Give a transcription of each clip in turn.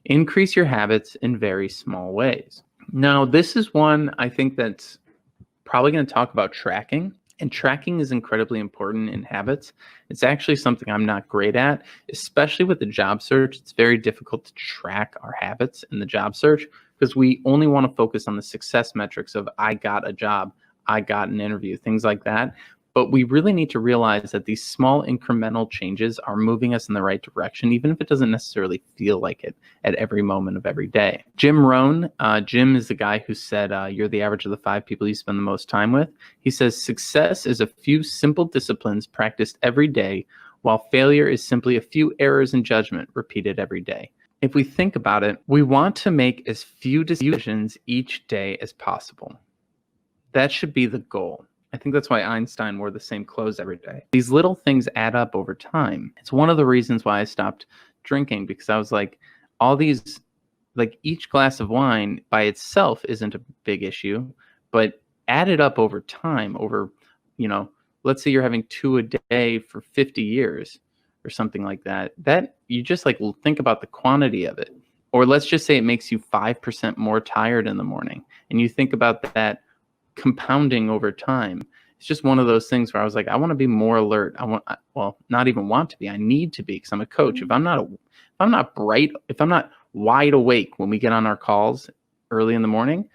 Increase your habits in very small ways. Now, this is one I think that's probably going to talk about tracking. And tracking is incredibly important in habits. It's actually something I'm not great at, especially with the job search. It's very difficult to track our habits in the job search because we only want to focus on the success metrics of I got a job, I got an interview, things like that. But we really need to realize that these small incremental changes are moving us in the right direction, even if it doesn't necessarily feel like it at every moment of every day. Jim Rohn, Jim is the guy who said, you're the average of the 5 people you spend the most time with. He says, success is a few simple disciplines practiced every day, while failure is simply a few errors in judgment repeated every day. If we think about it, we want to make as few decisions each day as possible. That should be the goal. I think that's why Einstein wore the same clothes every day. These little things add up over time. It's one of the reasons why I stopped drinking, because I was like, all these, like each glass of wine by itself isn't a big issue, but added up over time, over, let's say you're having 2 a day for 50 years or something like that, that you just like think about the quantity of it. Or let's just say it makes you 5% more tired in the morning. And you think about that compounding over time. It's just one of those things where I was like, I want to be more alert. Not even want to be. I need to be, because I'm a coach. If I'm not bright, if I'm not wide awake when we get on our calls early in the morning,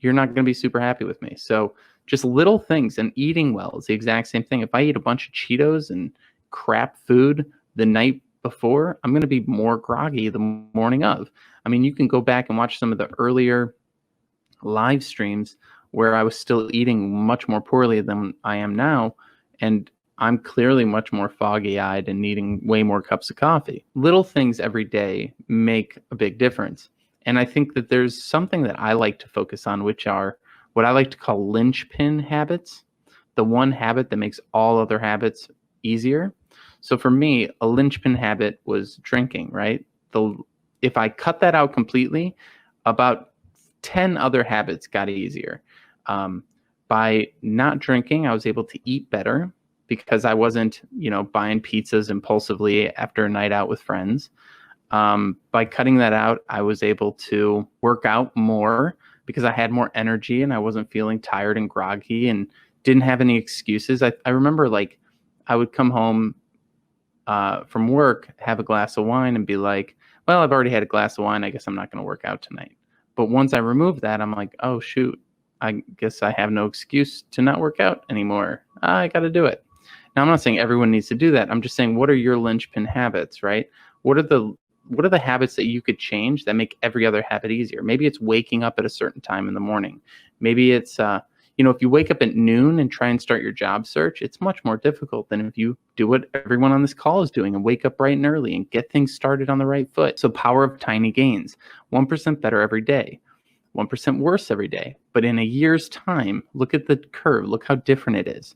you're not going to be super happy with me. So just little things, and eating well is the exact same thing. If I eat a bunch of Cheetos and crap food the night before, I'm going to be more groggy the morning of. I mean, you can go back and watch some of the earlier live streams where I was still eating much more poorly than I am now, and I'm clearly much more foggy-eyed and needing way more cups of coffee. Little things every day make a big difference. And I think that there's something that I like to focus on, which are what I like to call linchpin habits, the one habit that makes all other habits easier. So for me, a linchpin habit was drinking, right? If I cut that out completely, about 10 other habits got easier. By not drinking, I was able to eat better because I wasn't, buying pizzas impulsively after a night out with friends. By cutting that out, I was able to work out more because I had more energy and I wasn't feeling tired and groggy and didn't have any excuses. I remember I would come home from work, have a glass of wine and be like, well, I've already had a glass of wine. I guess I'm not going to work out tonight. But once I removed that, I'm like, oh, shoot. I guess I have no excuse to not work out anymore. I got to do it. Now, I'm not saying everyone needs to do that. I'm just saying, what are your linchpin habits, right? What are the habits that you could change that make every other habit easier? Maybe it's waking up at a certain time in the morning. Maybe it's, if you wake up at noon and try and start your job search, it's much more difficult than if you do what everyone on this call is doing and wake up bright and early and get things started on the right foot. So power of tiny gains, 1% better every day. 1% worse every day. But in a year's time, look at the curve. Look how different it is.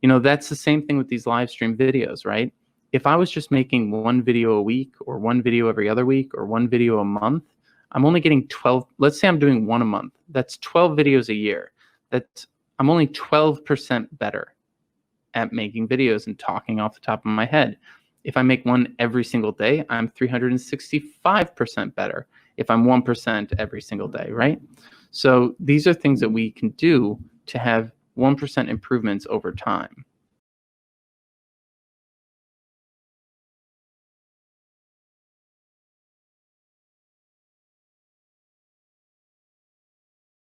That's the same thing with these live stream videos, right? If I was just making one video a week or one video every other week or one video a month, I'm only getting 12. Let's say I'm doing one a month. That's 12 videos a year. I'm only 12% better at making videos and talking off the top of my head. If I make one every single day, I'm 365% better. If I'm 1% every single day, right? So these are things that we can do to have 1% improvements over time.